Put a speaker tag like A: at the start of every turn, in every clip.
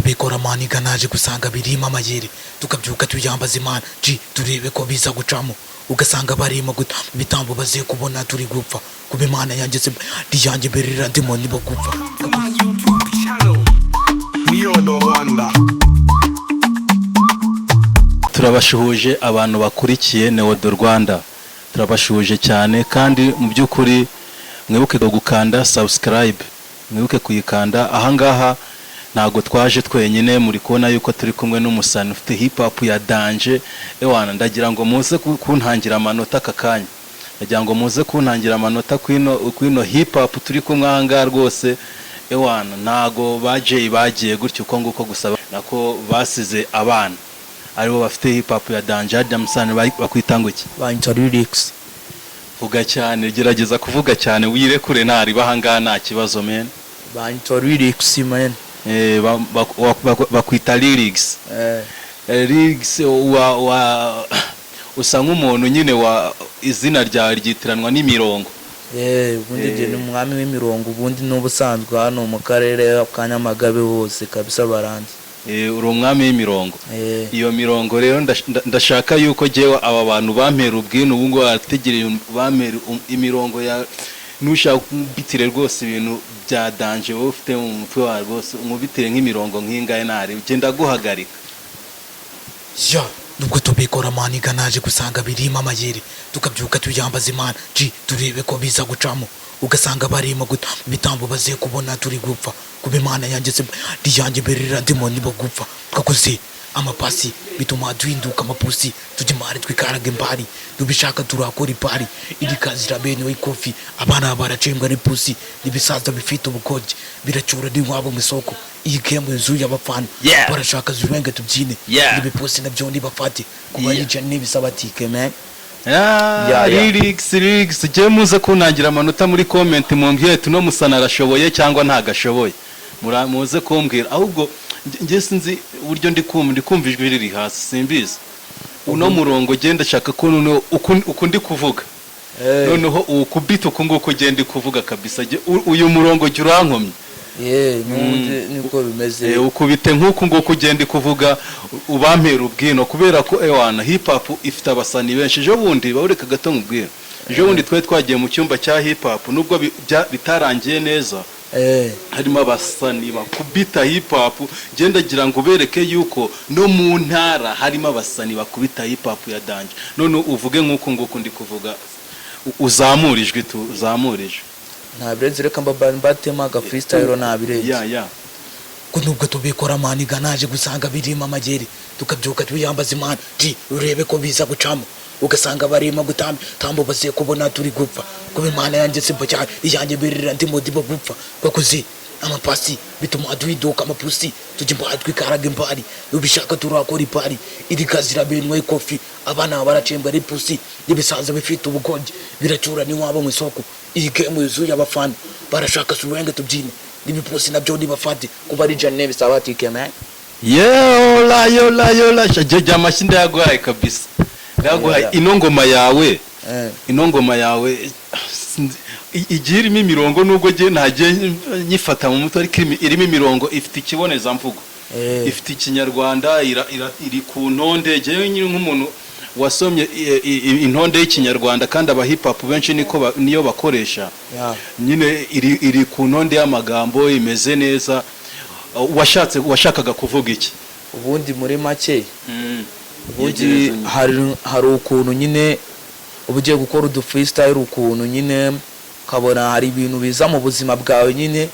A: tubikora maniga naje gusanga birimo amayeri tukabyuka tuyambaza Imana turebe ko biza gucamo ugasanga barimo bitambo baze kubona turi gupfa kuba Imana yanjye se diyanjye berera ndimo nibo gupfa.
B: Turabashuhuje abantu bakurikiye Neodo Rwanda, turabashuhuje cyane kandi mu by'ukuri mwibuke gukanda subscribe, mwibuke kuyikanda. Ahangaha ntago twaje twenyine, muri kubona yuko turi kumwe n'umusani ufite hip hop ya danje. Ewana ndagira ngo muze kuntangira amanota akakanya, ndagira ngo muze kuntangira amanota kwino hip hop turi kumwe ahangaha rwose. Ewana ntago bagiye gutyo uko nguko gusaba nako basize abana aribo bafite hip hop ya danje. Musani bakwitanga iki?
A: Banyita lyrics.
B: Vuga cyane, gerageza kuvuga cyane, wirekure ntari bahangana nta kibazo men.
A: Banyita lyrics man.
B: Bakwita lyrics. Lyrics usa nk'umuntu nyine wa izina ryawe ryitiranwa n'imirongo.
A: Ubundi je n'umwami w'imirongo, ubundi n'ubusanzwe hano mu karere ka Nyamagabe hose kabisa baranze.
B: Uri umwami w'imirongo. Iyo mirongo rero ndashaka yuko jewe aba bantu bampera ubwino ubu ngo ategereje bampera imirongo ya nushaka kubitire rwose ibintu bya danje wowe ufite mu mutwe wawe rwose umubitire nk'imirongo nk'ingahe ntari ugenda guhagarika.
A: Nubwo tubikora maniga naje gusanga birimo amayeri tukabyuka tuyambaza Imana turebe ko biza gucamo ugasanga barimo bitambo baze kubona turi gupfa kuba Imana yanjye se diyanjye berera ndimo nibo gupfa. Twakoze amapasi bituma duhinduka amapusi tujimare twikaraga imbari dubishaka turakora ipari idikazira bene w'ikofi abana baracembwa n'ipusi nibisaza bifite ubukoje biracura n'inkwabo mu isoko iyi game inzu y'abafana barashaka zurenge tubyine nibipusi nabyo nibafate kuba yica nibisabatike man.
B: Lyrics je muze kunangira amanota muri comment mumbwiye tuno musana arashoboye cyangwa ntagashoboye muze kumbwira. Ahubwo nge sinzi uburyo ndi kumva ijwi riri hasi simbizi uno murongo genda shaka ko uko ndi kuvuga noneho ukubita uko nguko genda kuvuga kabisa uyu murongo jya urankomye.
A: Niko bimeze
B: ukubite nk'uko nguko ugenda kuvuga ubampera ubwino kubera ko ewana hip hop ifite abasani benshi. Ejo bundi bawureka gato nkubwira, ejo bundi twagiye mu cyumba cya hip hop nubwo bitarangiye neza harimo abasani bakubita hip hop. Genda gira ngo bereke yuko no mu ntara harimo abasani bakubita hip hop ya danje. None uvuge nk'uko nguko ndi kuvuga uzamurijwe uzamurije
A: nta birenze reka mbatema ga freestyle nabirenze. Nubwo tubikora maniga naje gusanga birimo amageri tukabyuka tuyambaza Imana urebe ko biza gucamo ugasanga barimo gutambo baze kubona turi gupfa kuba Imana yanjye se cyane iyanjye berera ndimo dibo gupfa. Twakoze amapasi bituma duhinduka amapusi tujimba twikaraga imbari ubishaka turakora ipari idikazira bene w'ikofi abana baracembwa n'ipusi nibisaza bifite ubukonje biracura n'inkwabo mu isoko iyi game inzu y'abafana barashaka surenge tubyine nibipusi nabyo nibafate kuba ari jane bisabatike man.
B: Yola shaje amashinda yaguhaye kabisa yaguhaye inongoma yawe inongoma yawe igirimo imirongo nubwo je ntaje nyifata mu mutwe ariko irimo imirongo ifite ikiboneza mvugo ifite ikinyarwanda iri ku ntonde. Je nyine nk'umuntu wasomye intonde y'ikinyarwanda kandi aba hip hop benshi niyo bakoresha nyine iri ku ntonde y'amagambo imeze neza. Washakaga kuvuga iki
A: ubundi muri make? Ubundi hari ukuntu nyine ubugiye gukora udu freestyle ukuntu nyine kabona hari ibintu biza mu buzima bwawe nyine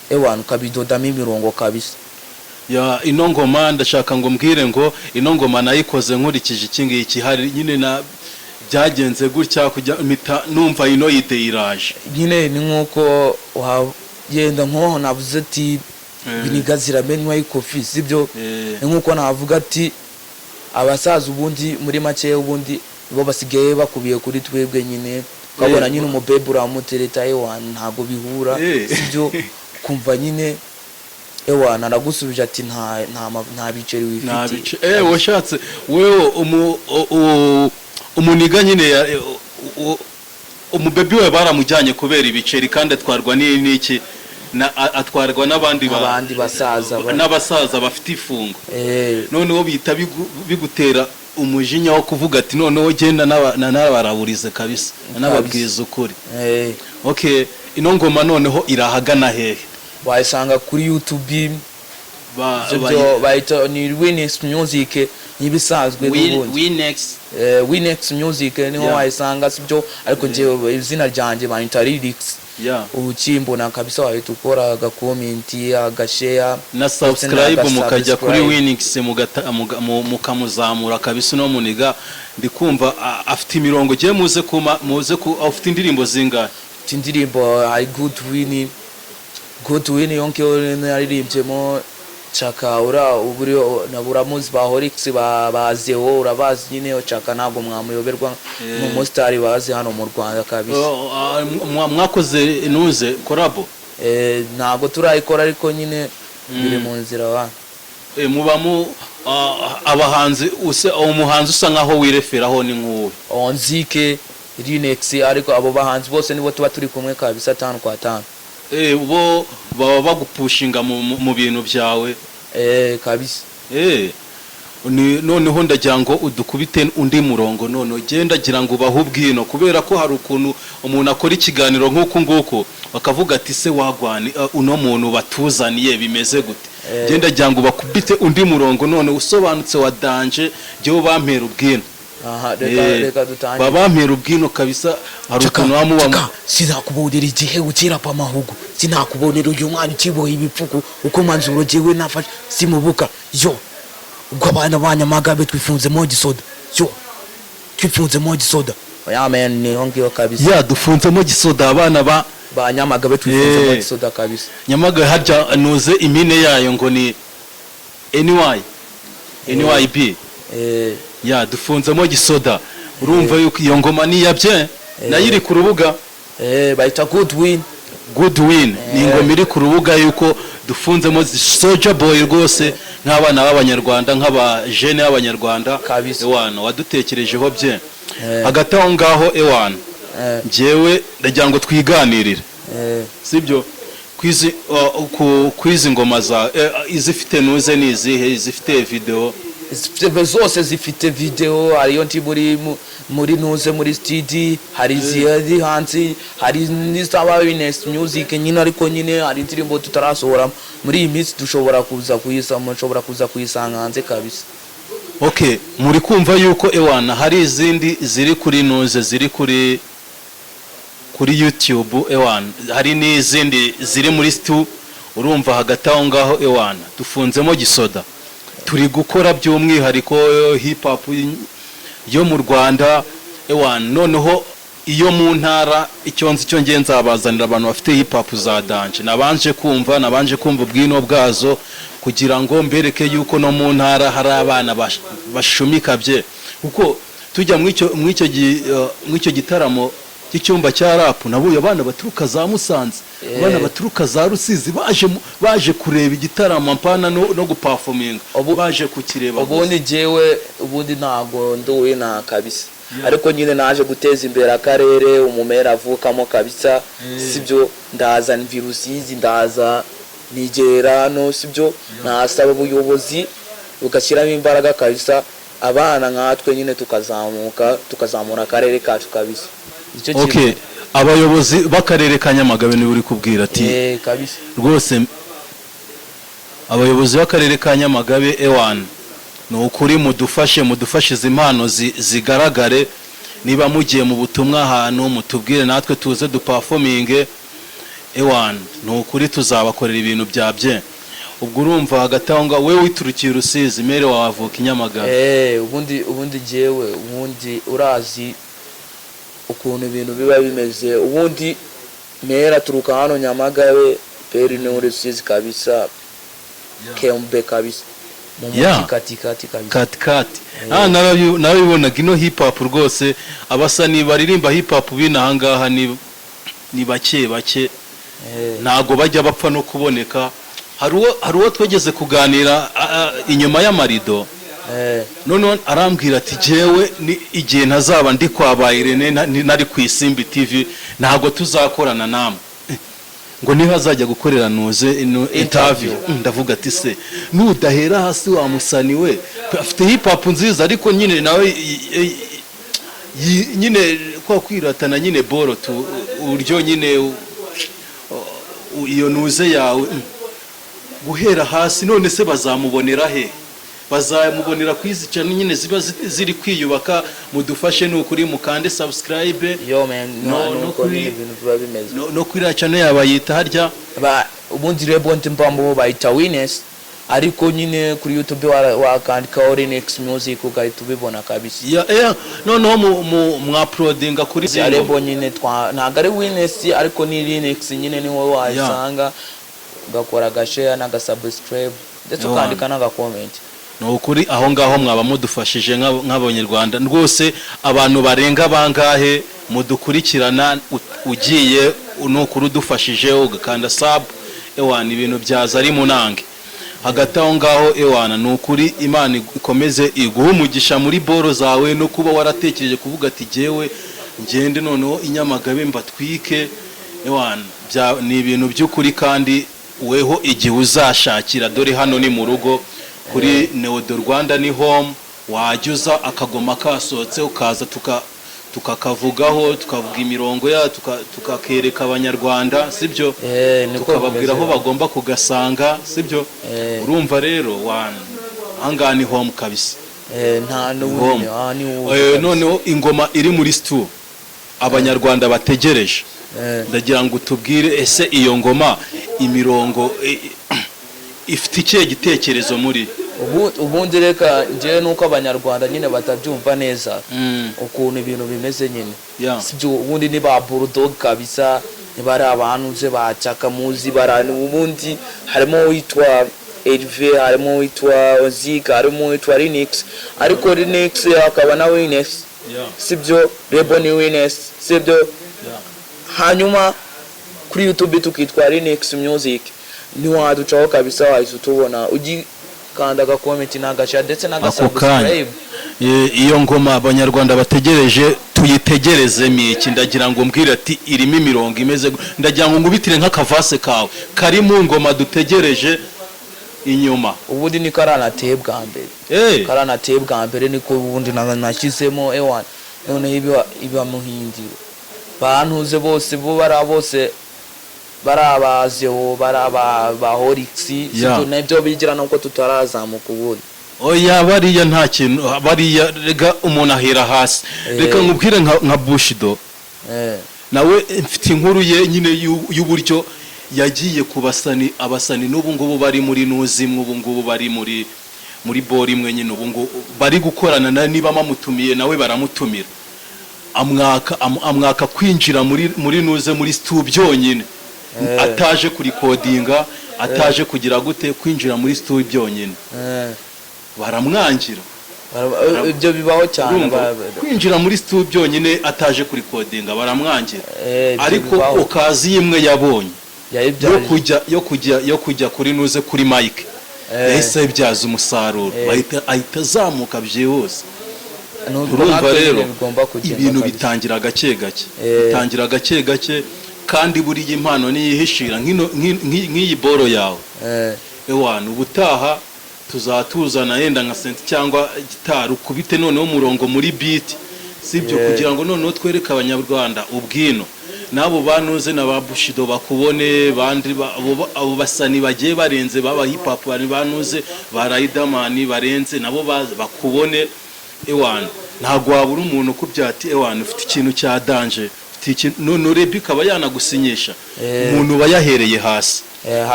A: ewana ukabidodamo imirongo kabisa.
B: Inongoma ndashaka ngo mbwire ngo inongoma nayikoze nkurikije iki hari nyine na byagenze gutya kujya numva ino yite iraje
A: nyine ni nkuko wagenda nko navuze ati binigazira benwa y'ikofi sibyo. Nkuko navuga ati abasaza ubundi muri make ubundi bo basigaye bakubiye kuri twebwe nyine kabona nyine umubebe uramutereta ewana ntago bihura sibyo kumva nyine ewana nagusubije ati nta biceri wifite
B: washatse wewe umuniga nyine umubebe we baramujyanye kubera ibiceri kandi atwarwa n'iki atwarwa n'abandi
A: basaza
B: n'abasaza bafite ifungo noneho bita bigutera umujinya wo kuvuga ati noneho genda n'abaraburize kabisa n'ababwiza ukuri. Okay, ino ngoma noneho irahagana hehe?
A: Wayisanga kuri YouTube bayita ni Winex Music nyibisanzwe n'ubundi Winex Music niho wayisanga sibyo, ariko nje izina ryanje bayita Lyrics. Ukimbona kabisa wahita ukora agakomenti agashare
B: na subscribe mukajya kuri Winex mukamuzamura kabisa no muniga ndikumva afite imirongo giye muze ku afite indirimbo zingahe?
A: Indirimbo I good win yonke naririmbye Chaka uburi naburamuzi ba Horix bazeho urabazi nyine Chaka ntabwo mwamuyoberwa mu mostari bazi hano mu Rwanda kabisa.
B: Mwakoze inuze korabo?
A: Ntabwo turayikora ariko nyine biri mu nzira wa
B: mubamo abahanzi umuhanzi usa nkaho wireferaho ni nk'uwo
A: Onzike Linex, ariko abo bahanzi bose nibo tuba turi kumwe kabisa 5 kwa 5.
B: Bo baba bagupushinga mu bintu byawe
A: kabisa.
B: Noneho ndagira ngo udukubite undi murongo none genda gira ngo bahubwino kubera ko hari ukuntu umuntu akora ikiganiro nk'uko nguko bakavuga ati se wagwani uno muntu batuzaniye bimeze gute. Genda gira ngo bakubite undi murongo none usobanutse wa danje byo bampera ubwino.
A: Reka dutanye
B: babampera ubwino kabisa. Hari ukuntu wamuba
A: sinakubonera igihe ukira pa mahugu, sinakubonera uyu mwana kiboye ibipfuku uko manzuro jewe nafashe simubuka yo ubwo abana banyamagabe twifunze mo gisoda yo twifunze mo gisoda man ni hongiyo kabisa
B: dufunze mo gisoda abana
A: banyamagabe twifunze mo gisoda kabisa.
B: Nyamagabe harya nuze impine yayo ngo ni NYB dufunzemo gisoda. Urumva yuko iyo ngoma ni yabye nayiri ku rubuga
A: bayita good win
B: ni ingoma iri ku rubuga yuko dufunzemo Soldier Boy rwose nk'abana b'abanyarwanda nk'abajene b'abanyarwanda ewana wadutekerejeho bye hagati aho ngaho ewana njyewe ndagira ngo twiganirire sibyo kwizi ngoma za izifite nuze nizihe izifite video
A: zose zifite video, hariyo nti muri nuze muri studio, hari ziri hanze, hari n'izaba Winex Music nyine, ariko nyine hari indirimbo tutarasohora muri iyi minsi dushobora kuza kuyisanga hanze kabisa.
B: Okay, muri kumva yuko ewana hari izindi ziri kuri nuze ziri kuri YouTube ewana, hari n'izindi ziri muri stu. Urumva hagati aho ngaho ewana dufunzemo gisoda turi gukora by'umwihariko hip hop yo mu Rwanda ewana. Noneho iyo mu ntara icyonzi cyo ngenza abazanira abantu bafite hip hop za danje nabanje kumva ubwino bwazo kugira ngo mbereke yuko no mu ntara hari abana bashumika bye kuko tujya mw'icyo gitaramo cy'icyumba cya rap nabuye abana baturuka za Musanze abana baturuka za Rusizi baje kureba igitaramo mpana no guperforminga baje kukireba.
A: ubundi ntago nduwe na kabisa ariko nyine naje guteza imbere akarere umumera avukamo kabisa sibyo ndaza virusi ndaza nigera no sibyo nasaba ubuyobozi ugashyiramo imbaraga kabisa abana nkatwe nyine tukazamura akarere kacu kabisa.
B: Okay, abayobozi b'akarere ka Nyamagabe ni buri kubwira ati
A: kabisa
B: rwose abayobozi b'akarere ka Nyamagabe ewan no ukuri mudufashe izi impano zigaragare niba mugiye mu butumwa ahantu mutubwire natwe tuze duperforminge ewan no ukuri tuzabakorera ibintu byabye. Ubwo urumva hagati aho nga wewe witurukiye Rusizi mere wavuka Nyamagabe
A: ubundi jewe urazi ukuntu ibintu biba bimeze ubundi mera turuka hano Nyamagabe peri no Rusizi kabisa Kembe kabisa mu katikati kabisa
B: narabibonaga ino hip hop rwose abasa ni baririmba hip hop binahangaha ni bake ntago bajya bapfa no kuboneka. Hari uwo twegeze kuganira inyuma y'amarido none arambwira ati jewe igihe ntazaba ndi kwa Irene nari ku Isimbi TV ntago tuzakorana namwe. ngo niho azajya gukorera nuze interview. Ndavuga ati se nudahera hasi wa musani we afite hip hop nziza ariko nyine nawe nyine kwa kwiratana nyine boro tu uryo nyine iyo nuze yawe guhera hasi none se bazamubonera he? Bazamubonera kwizica nyine ziba ziri kwiyubaka. Mudufashe n'ukuri mukande subscribe
A: yo man no kuri ibintu biba bimeze
B: no kuri channel yaba yita harya
A: ubundi rebo mpambo bayita Winners ariko nyine kuri YouTube wakandika Linux Music ugahita ubibona kabisa.
B: Noneho mu uploadinga kuri
A: rebo nyine ntago ari Winners ariko ni Linux nyine niho wayisanga ugakora agashare n'agasubscribe ndetse ukandika n'agakomment.
B: No kuri aho ngaho mwaba mudufashije nk'abanyarwanda rwose abantu barenga bangahe mudukurikirana ugiye n'ukuri udufashije ugakanda sub ewana ibintu byaza ari munange hagati aho ngaho ewana n'ukuri Imana ikomeze iguha umugisha muri boro zawe no kuba waratekereje kuvuga ati jewe ngende noneho Inyamagabe mbatwike ewana ni ibintu by'ukuri kandi weho igihe uzashakira dore hano ni mu rugo kuri Neodo Rwanda ni home wajyuza akagoma kasohotse ukaza tukakavugaho tukavuga imirongo ya tukakereka abanyarwanda sibyo tukababwira aho bagomba kugasanga sibyo urumva rero anga ni home kabisa
A: nta n'ubundi
B: noneho ingoma iri muri stu abanyarwanda bategereje ndagira ngo tubwire ese iyo ngoma imirongo ifite ikihe gitekerezo muri
A: ubundi reka nje nuko abanyarwanda nyine batabyumva neza ukuntu ibintu bimeze nyine sibyo ubundi ni ba bulldog kabisa nibari abantu je bacaka muzi barani ubundi harimo witwa LV harimo witwa Zika harimo witwa Linux ariko Linux akaba na Winners sibyo rebo ni Winners sibyo hanyuma kuri YouTube tukitwa Linux Music ni waducaho kabisa wahise utubona ugikanda agakomenti n'agashare ndetse n'agasubscribe.
B: Iyo ngoma abanyarwanda bategereje tuyitegereze miki ndagira ngo mbwire ati irimo imirongo imeze ndagira ngo ngubitire nk'akavase kawe kari mu ngoma dutegereje inyuma
A: ubundi ni karanateye bwa mbere karanateye bwa mbere niko ubundi nashyizemo ewan none iba muhindiro bantuze bose bo bose barabazeho baraba Horixi sibyo nabyo bigira nuko tutarazamuka ubundi
B: oya bariya nta kintu bariya rega umuntu ahera hasi reka nkubwire nka Bushido nawe mfite inkuru ye nyine y'uburyo yagiye kubasani abasani n'ubu ngubu bari muri nuzimu ubu ngubu bari muri bori imwe nyine ubu ngubu bari gukorana niba mamutumiye nawe baramutumira amwaka kwinjira muri nuze muri studio byonyine ataje kurikodinga ataje kugira gute kwinjira muri studio byonyine baramwangira
A: ibyo bibaho cyane
B: kwinjira muri studio byonyine ataje kurikodinga baramwangira ariko okazi imwe yabonye yo kujya kuri nuze kuri mic yahise byaza umusaruro ahita azamuka byihuse urumva rero ibintu bitangira gake gake kandi buri impano niyihishira nk'iyi boro yawe ewana ubutaha tuzatuzana yenda nka senti cyangwa gitari ukubite noneho umurongo muri beat sibyo kugira ngo noneho twereke abanyarwanda ubwino nabo banuze na ba Bushido bakubone bandi abo basani bagiye barenze baba hip hop bari banuze ba Riderman barenze nabo bakubone ewana ntago wabura umuntu kubyati ewana ufite ikintu cya danger none urebye ukaba yanagusinyisha umuntu bayahereye hasi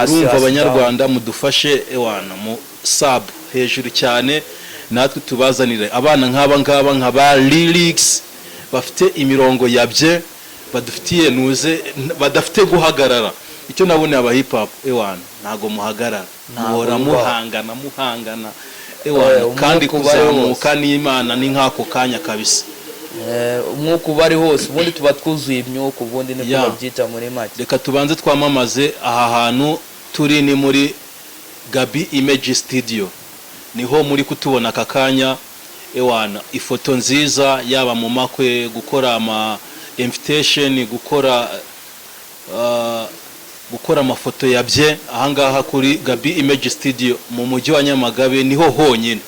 B: urumva abanyarwanda mudufashe ewana mu sub hejuru cyane natwe tubazanire abana nk'aba nk'aba lyrics bafite imirongo yabye badufitiye nuze badafite guhagarara icyo nabone aba hip hop ewana ntago muhagarara muhora muhangana ewana kandi kuzamuka n'Imana ni nkako kanya kabisa
A: umwuka bari hose ubundi tuba twuzuye imyuka ubundi niko babyita muri make.
B: Reka tubanze twamamaze aha hantu turi ni muri Gabi Image Studio niho muri kutubona akakanya ewana ifoto nziza yaba mu makwe gukora ama invitation gukora gukora amafoto yabye ahangaha kuri Gaby Image Studio mu mujyi wa Nyamagabe niho honyine,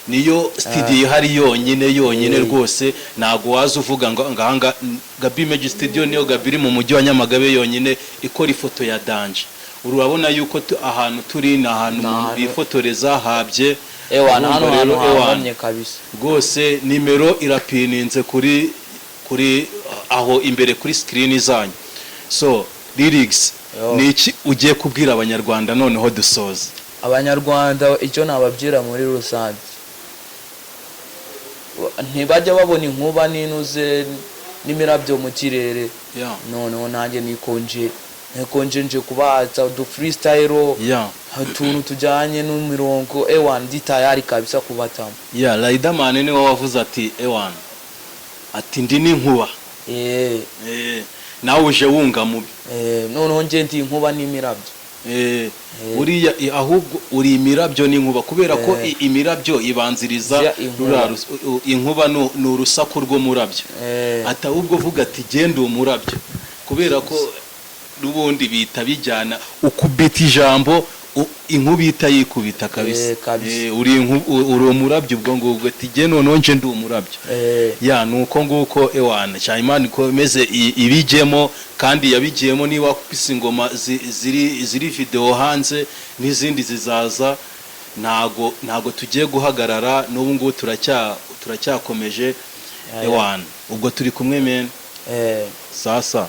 B: niyo studio hari yonyine rwose. Ntago waza uvuga ngo ngahanga Gaby Image Studio niyo Gaby iri mu mujyi wa Nyamagabe yonyine ikora ifoto ya danje. Urabona yuko ahantu turi na ahantu bifotoreza habye
A: hano habonye kabisa
B: rwose. Nimero irapininze kuri aho imbere kuri screen zanyu. So lyrics niki ugiye kubwira abanyarwanda noneho dusoza?
A: Abanyarwanda icyo nababwira muri rusange, ntibajya babona inkuba ninuze n'imirabyo mu kirere. Noneho nanjye nikonje nje kubaza du freestyle utuntu tujyanye n'imirongo ndi tayari kabisa kubatamo.
B: Riderman ni wowe wavuze ati ati ndi n'inkuba. Nawe uje wunga mubi.
A: Noneho nje ndi inkuba n'imirabyo.
B: Uriya ahubwo uri imirabyo n'inkuba, kubera ko imirabyo ibanziriza inkuba ni urusaku rwo murabyo. Ati ahubwo vuga ati genda umurabyo, kubera ko n'ubundi bita bijyana ukubita ijambo inkuba itayikubita kabisa. Uri umurabyo ubwo ngubwo ati genda noneho nje ndi umurabyo. Nuko nguko cyane Imana ikomeze ibijyemo, kandi yabigiyemo. Niba wakubise ingoma ziri video hanze n'izindi zizaza, ntago tugiye guhagarara. N'ubu ngubu turacyakomeje ubwo turi kumwe men. Sasa